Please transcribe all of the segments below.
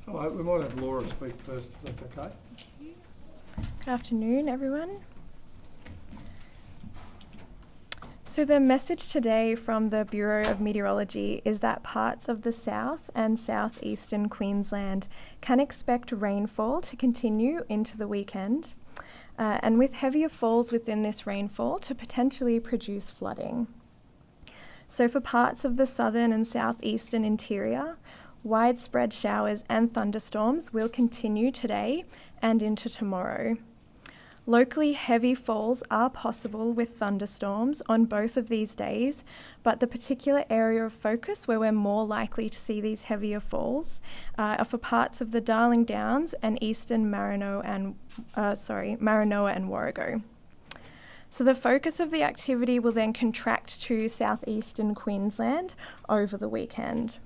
All right, we might have Laura speak first, if that's okay. Good afternoon, everyone. So the message today from the Bureau of Meteorology is that parts of the south and southeastern Queensland can expect rainfall to continue into the weekend, and with heavier falls within this rainfall to potentially produce flooding. So for parts of the southern and southeastern interior, widespread showers and thunderstorms will continue today and into tomorrow. Locally heavy falls are possible with thunderstorms on both of these days, but the particular area of focus where we're more likely to see these heavier falls are for parts of the Darling Downs and eastern Maranoa and Warrego. So the focus of the activity will then contract to southeastern Queensland over the weekend.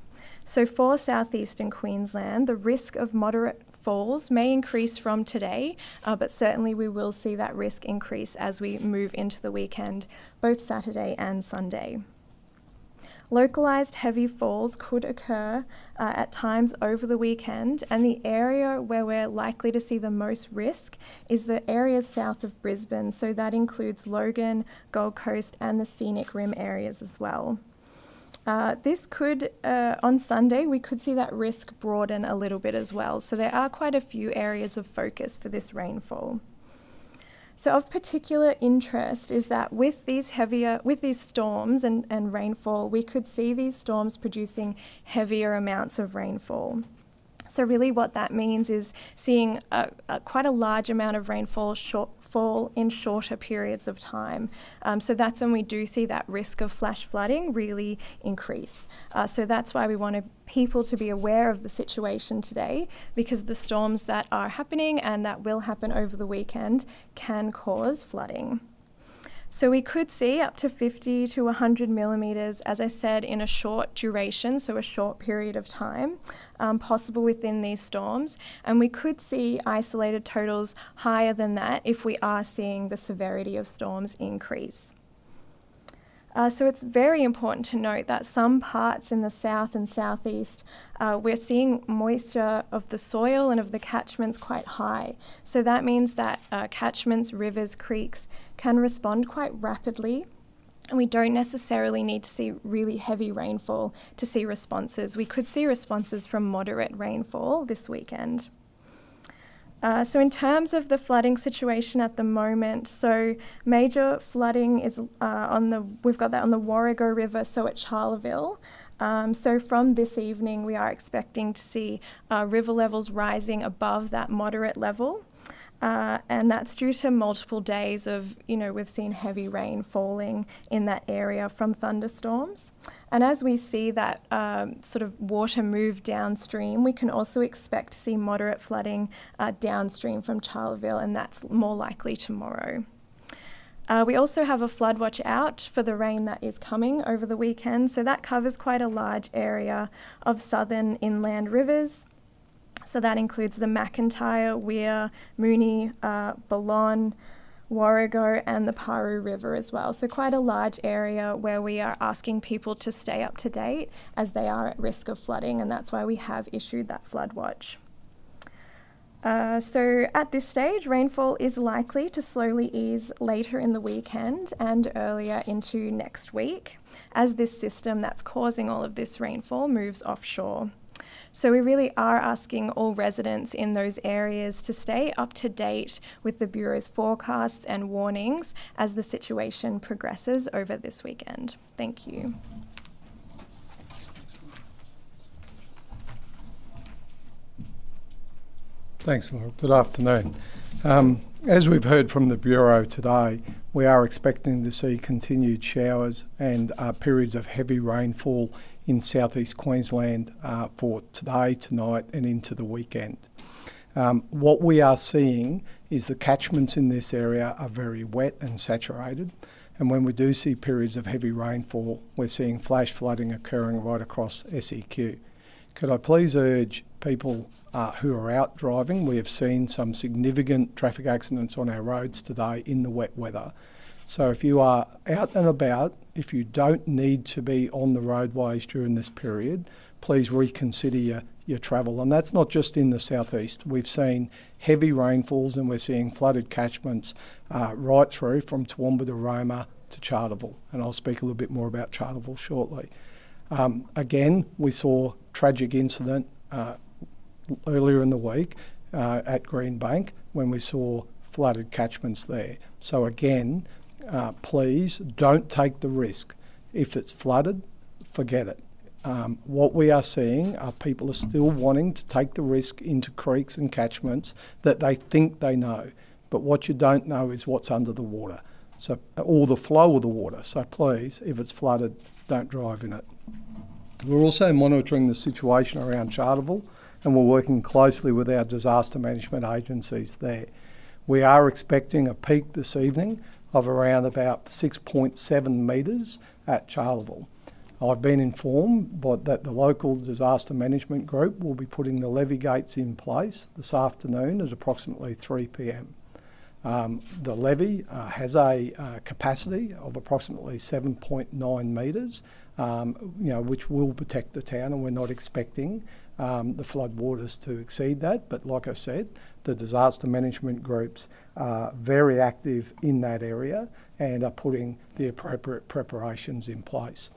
So for southeastern Queensland, the risk of moderate falls may increase from today, but certainly we will see that risk increase as we move into the weekend, both Saturday and Sunday. Localised heavy falls could occur at times over the weekend, and the area where we're likely to see the most risk is the areas south of Brisbane, so that includes Logan, Gold Coast and the Scenic Rim areas as well. This could, on Sunday, we could see that risk broaden a little bit as well. So there are quite a few areas of focus for this rainfall. So of particular interest is that with these storms and rainfall, we could see these storms producing heavier amounts of rainfall. So really what that means is seeing quite a large amount of rainfall fall in shorter periods of time. So that's when we do see that risk of flash flooding really increase. So that's why we want people to be aware of the situation today, because the storms that are happening and that will happen over the weekend can cause flooding. So we could see up to 50 to 100 millimetres, as I said, in a short duration, so a short period of time, possible within these storms. And we could see isolated totals higher than that if we are seeing the severity of storms increase. So it's very important to note that some parts in the south and southeast, we're seeing moisture of the soil and of the catchments quite high. So that means that catchments, rivers, creeks can respond quite rapidly. And we don't necessarily need to see really heavy rainfall to see responses. We could see responses from moderate rainfall this weekend. So in terms of the flooding situation at the moment, so major flooding is we've got that on the Warrego River, so at Charleville. So from this evening, we are expecting to see river levels rising above that moderate level. And that's due to multiple days of, we've seen heavy rain falling in that area from thunderstorms. And as we see that sort of water move downstream, we can also expect to see moderate flooding downstream from Charleville, and that's more likely tomorrow. We also have a flood watch out for the rain that is coming over the weekend. So that covers quite a large area of southern inland rivers. So that includes the McIntyre, Weir, Mooney, Balonne, Warrego and the Paru River as well. So quite a large area where we are asking people to stay up to date as they are at risk of flooding, and that's why we have issued that flood watch. So at this stage, rainfall is likely to slowly ease later in the weekend and earlier into next week as this system that's causing all of this rainfall moves offshore. So we really are asking all residents in those areas to stay up to date with the Bureau's forecasts and warnings as the situation progresses over this weekend. Thank you. Thanks, Laura. Good afternoon. As we've heard from the Bureau today, we are expecting to see continued showers and periods of heavy rainfall in southeast Queensland for today, tonight and into the weekend. What we are seeing is the catchments in this area are very wet and saturated, and when we do see periods of heavy rainfall, we're seeing flash flooding occurring right across SEQ. Could I please urge people who are out driving? We have seen some significant traffic accidents on our roads today in the wet weather. So if you are out and about, if you don't need to be on the roadways during this period, please reconsider your travel. And that's not just in the southeast. We've seen heavy rainfalls and we're seeing flooded catchments right through from Toowoomba to Roma to Charterville. And I'll speak a little bit more about Charterville shortly. Again, we saw tragic incident earlier in the week at Greenbank when we saw flooded catchments there. So again, please don't take the risk. If it's flooded, forget it. What we are seeing are people are still wanting to take the risk into creeks and catchments that they think they know. But what you don't know is what's under the water, or the flow of the water. So please, if it's flooded, don't drive in it. We're also monitoring the situation around Charterville, and we're working closely with our disaster management agencies there. We are expecting a peak this evening of around about 6.7 metres at Charterville. I've been informed that the local disaster management group will be putting the levee gates in place this afternoon at approximately 3 p.m. The levee has a capacity of approximately 7.9 metres, which will protect the town, and we're not expecting the flood waters to exceed that. But like I said, the disaster management groups are very active in that area and are putting the appropriate preparations in place.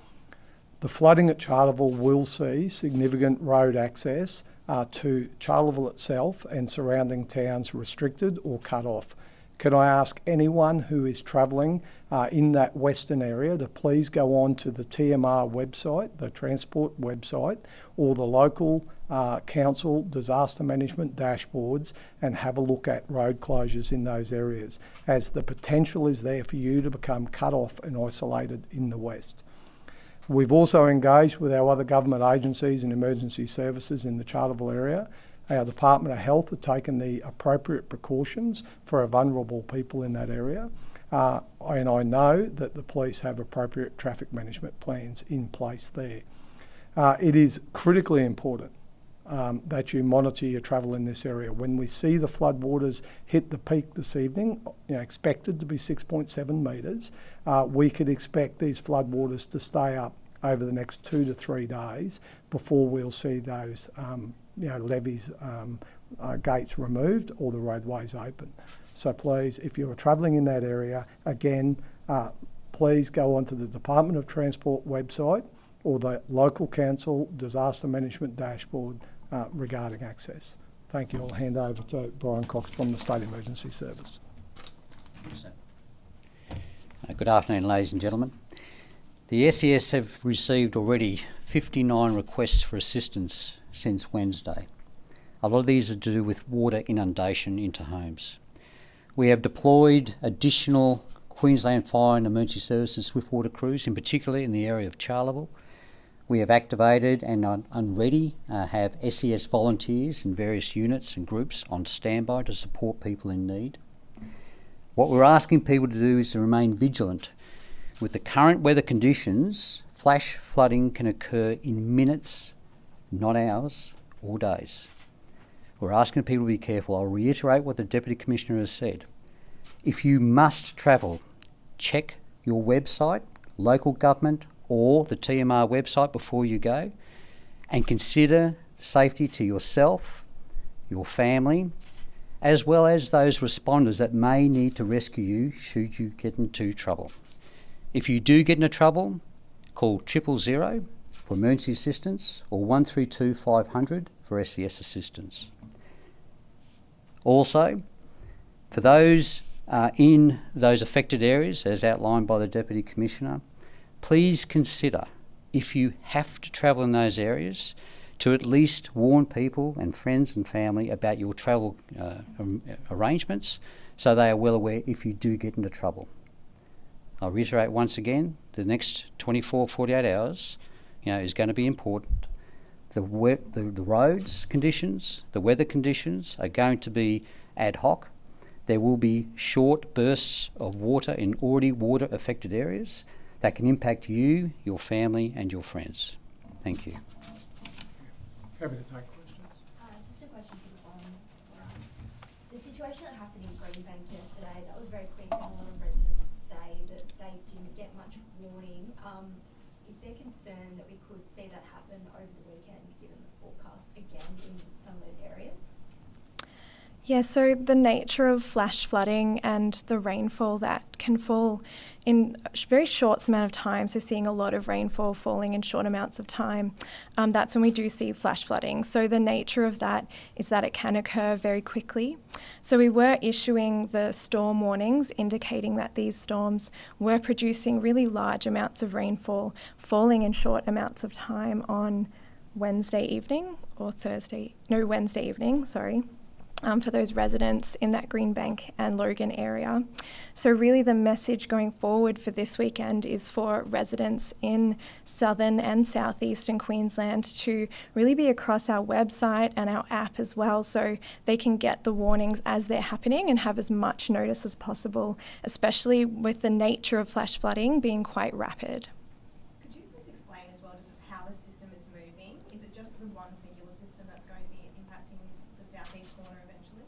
The flooding at Charterville will see significant road access to Charterville itself and surrounding towns restricted or cut off. Can I ask anyone who is travelling in that western area to please go on to the TMR website, the transport website, or the local council disaster management dashboards and have a look at road closures in those areas, as the potential is there for you to become cut off and isolated in the west. We've also engaged with our other government agencies and emergency services in the Charterville area. Our Department of Health have taken the appropriate precautions for our vulnerable people in that area. And I know that the police have appropriate traffic management plans in place there. It is critically important that you monitor your travel in this area. When we see the floodwaters hit the peak this evening, expected to be 6.7 metres, we could expect these floodwaters to stay up over the next 2 to 3 days before we'll see those levees, gates removed or the roadways open. So please, if you're travelling in that area, again, please go onto the Department of Transport website or the local council disaster management dashboard regarding access. Thank you. I'll hand over to Brian Cox from the State Emergency Service. Good afternoon, ladies and gentlemen. The SES have received already 59 requests for assistance since Wednesday. A lot of these are to do with water inundation into homes. We have deployed additional Queensland Fire and Emergency Services swiftwater crews, in particular in the area of Charleville. We have activated and are ready, have SES volunteers in various units and groups on standby to support people in need. What we're asking people to do is to remain vigilant. With the current weather conditions, flash flooding can occur in minutes, not hours or days. We're asking people to be careful. I'll reiterate what the Deputy Commissioner has said. If you must travel, check your website, local government or the TMR website before you go, and consider safety to yourself, your family, as well as those responders that may need to rescue you should you get into trouble. If you do get into trouble, call 000 for emergency assistance or 132 500 for SES assistance. Also, for those in those affected areas, as outlined by the Deputy Commissioner, please consider, if you have to travel in those areas, to at least warn people and friends and family about your travel arrangements so they are well aware if you do get into trouble. I'll reiterate once again, the next 24, 48 hours is going to be important. The roads conditions, the weather conditions are going to be ad hoc. There will be short bursts of water in already water-affected areas that can impact you, your family and your friends. Thank you. Happy to take questions. Just a question for the forum. The situation that happened in Greenbank yesterday, that was very quick, and a lot of residents say that they didn't get much warning. Is there concern that we could see that happen over the weekend given the forecast again in some of those areas? Yeah, so the nature of flash flooding and the rainfall that can fall in a very short amount of time, so seeing a lot of rainfall falling in short amounts of time, that's when we do see flash flooding. So the nature of that is that it can occur very quickly. So we were issuing the storm warnings indicating that these storms were producing really large amounts of rainfall falling in short amounts of time on Wednesday evening, for those residents in that Greenbank and Logan area. So really the message going forward for this weekend is for residents in southern and southeastern Queensland to really be across our website and our app as well, so they can get the warnings as they're happening and have as much notice as possible, especially with the nature of flash flooding being quite rapid. Could you please explain as well just how the system is moving? Is it just the one singular system that's going to be impacting the southeast corner eventually?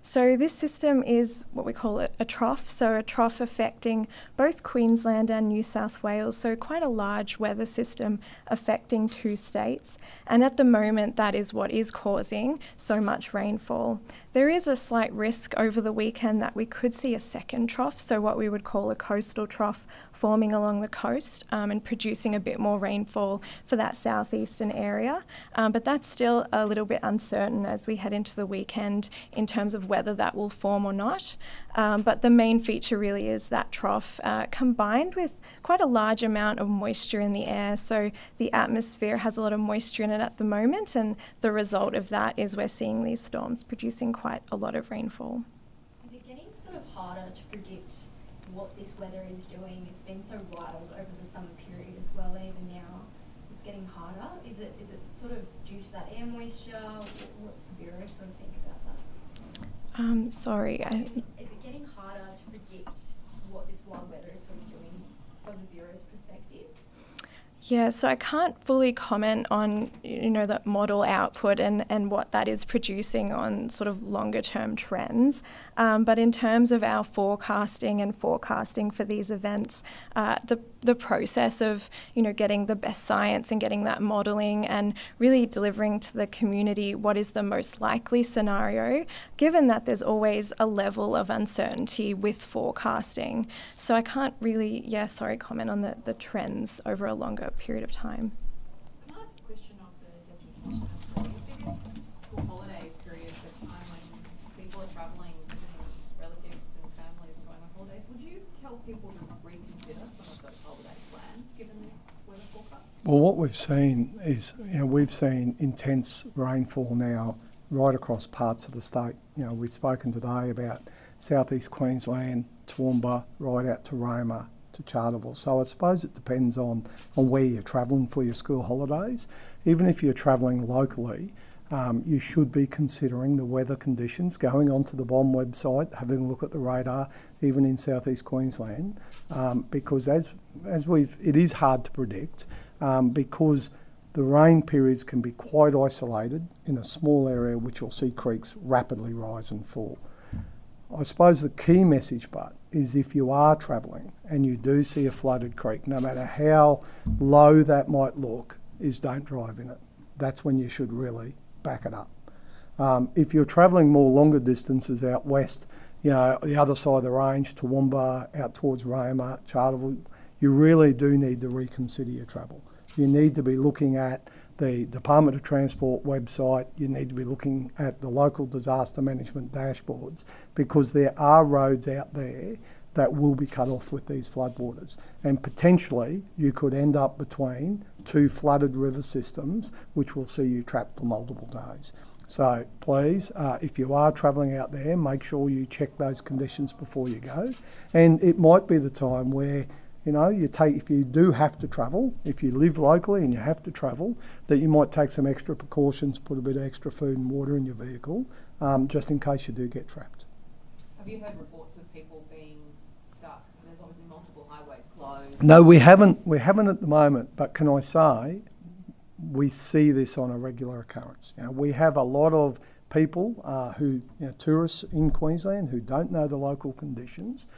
So this system is what we call a trough, so a trough affecting both Queensland and New South Wales, so quite a large weather system affecting two states. And at the moment, that is what is causing so much rainfall. There is a slight risk over the weekend that we could see a second trough, so what we would call a coastal trough forming along the coast and producing a bit more rainfall for that southeastern area. But that's still a little bit uncertain as we head into the weekend in terms of whether that will form or not. But the main feature really is that trough combined with quite a large amount of moisture in the air. So the atmosphere has a lot of moisture in it at the moment, and the result of that is we're seeing these storms producing quite a lot of rainfall. Is it getting sort of harder to predict what this weather is doing? It's been so wild over the summer period as well, and even now it's getting harder. Is it sort of due to that air moisture? What's the Bureau sort of think about that? Sorry. Is it getting harder to predict what this wild weather is sort of doing from the Bureau's perspective? Yeah, so I can't fully comment on, the model output and what that is producing on sort of longer term trends. But in terms of our forecasting for these events, the process of, getting the best science and getting that modelling and really delivering to the community what is the most likely scenario, given that there's always a level of uncertainty with forecasting. So I can't really, comment on the trends over a longer period of time. Can I ask a question of the Deputy Commissioner? You see this school holiday period is a time when people are travelling, visiting relatives and families and going on holidays. Would you tell people to reconsider some of those holiday plans given this weather forecast? Well, what we've seen is, we've seen intense rainfall now right across parts of the state. We've spoken today about southeast Queensland, Toowoomba, right out to Roma, to Charterville. So I suppose it depends on where you're travelling for your school holidays. Even if you're travelling locally, you should be considering the weather conditions, going onto the BOM website, having a look at the radar, even in southeast Queensland, because it is hard to predict because the rain periods can be quite isolated in a small area, which will see creeks rapidly rise and fall. I suppose the key message, but, is if you are travelling and you do see a flooded creek, no matter how low that might look, is don't drive in it. That's when you should really back it up. If you're travelling more longer distances out west, the other side of the range, Toowoomba, out towards Roma, Charterville, you really do need to reconsider your travel. You need to be looking at the Department of Transport website, you need to be looking at the local disaster management dashboards, because there are roads out there that will be cut off with these floodwaters. And potentially you could end up between two flooded river systems, which will see you trapped for multiple days. So please, if you are travelling out there, make sure you check those conditions before you go. And it might be the time where if you do have to travel, if you live locally and you have to travel, that you might take some extra precautions, put a bit of extra food and water in your vehicle, just in case you do get trapped. Have you heard reports of people being stuck? There's obviously multiple highways closed. No, we haven't at the moment, but can I say, we see this on a regular occurrence. We have a lot of people tourists in Queensland who don't know the local conditions,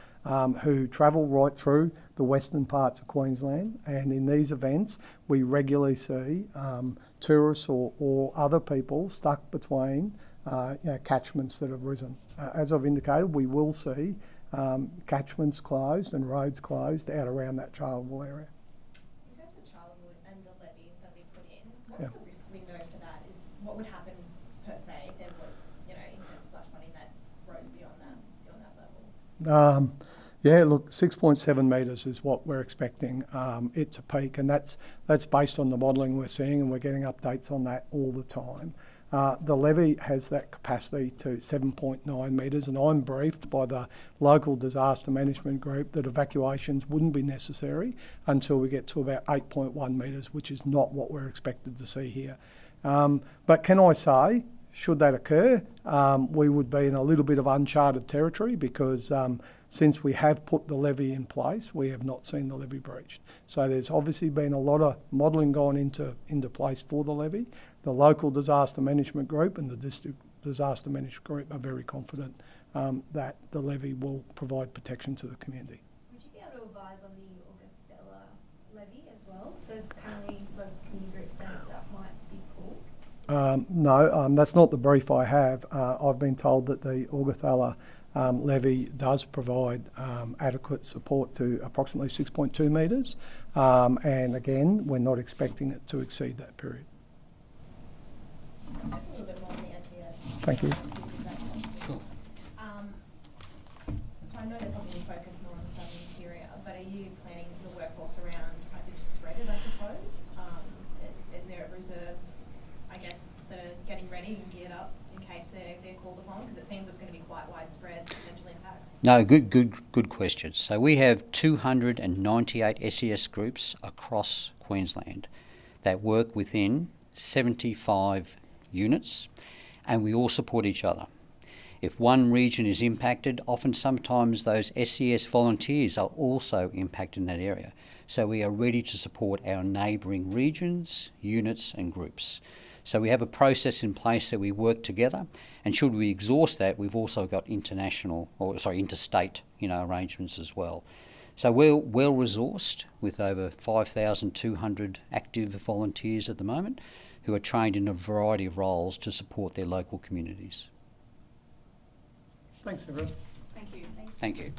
who travel right through the western parts of Queensland, and in these events we regularly see tourists or other people stuck between catchments that have risen. As I've indicated, we will see catchments closed and roads closed out around that Charleville area. In terms of Charleville and the levy that we put in, what's the risk window for that? Is what would happen per se if there was, in terms of flash flooding that rose beyond that level? Yeah, look, 6.7 metres is what we're expecting it to peak, and that's based on the modelling we're seeing, and we're getting updates on that all the time. The levee has that capacity to 7.9 metres, and I'm briefed by the local disaster management group that evacuations wouldn't be necessary until we get to about 8.1 metres, which is not what we're expected to see here. But can I say, should that occur, we would be in a little bit of uncharted territory because since we have put the levee in place, we have not seen the levee breached. So there's obviously been a lot of modelling gone into place for the levee. The local disaster management group and the district disaster management group are very confident that the levee will provide protection to the community. Would you be able to advise on the Augathella levy as well? So apparently local community groups saying that might be pulled. No, that's not the brief I have. I've been told that the Augathella levee does provide adequate support to approximately 6.2 metres, and again, we're not expecting it to exceed that period. Just a little bit more on the SES. Thank you. Sure. So I know they're probably focused more on the southern interior, but are you planning the workforce around spreaded, I suppose? Is there reserves, I guess, that are getting ready and geared up in case they're called upon? Because it seems it's going to be quite widespread potential impacts. No, good question. So we have 298 SES groups across Queensland that work within 75 units, and we all support each other. If one region is impacted, sometimes those SES volunteers are also impacted in that area. So we are ready to support our neighbouring regions, units and groups. So we have a process in place that we work together, and should we exhaust that, we've also got interstate, arrangements as well. So we're well resourced with over 5,200 active volunteers at the moment who are trained in a variety of roles to support their local communities. Thanks, everyone. Thank you. Thank you.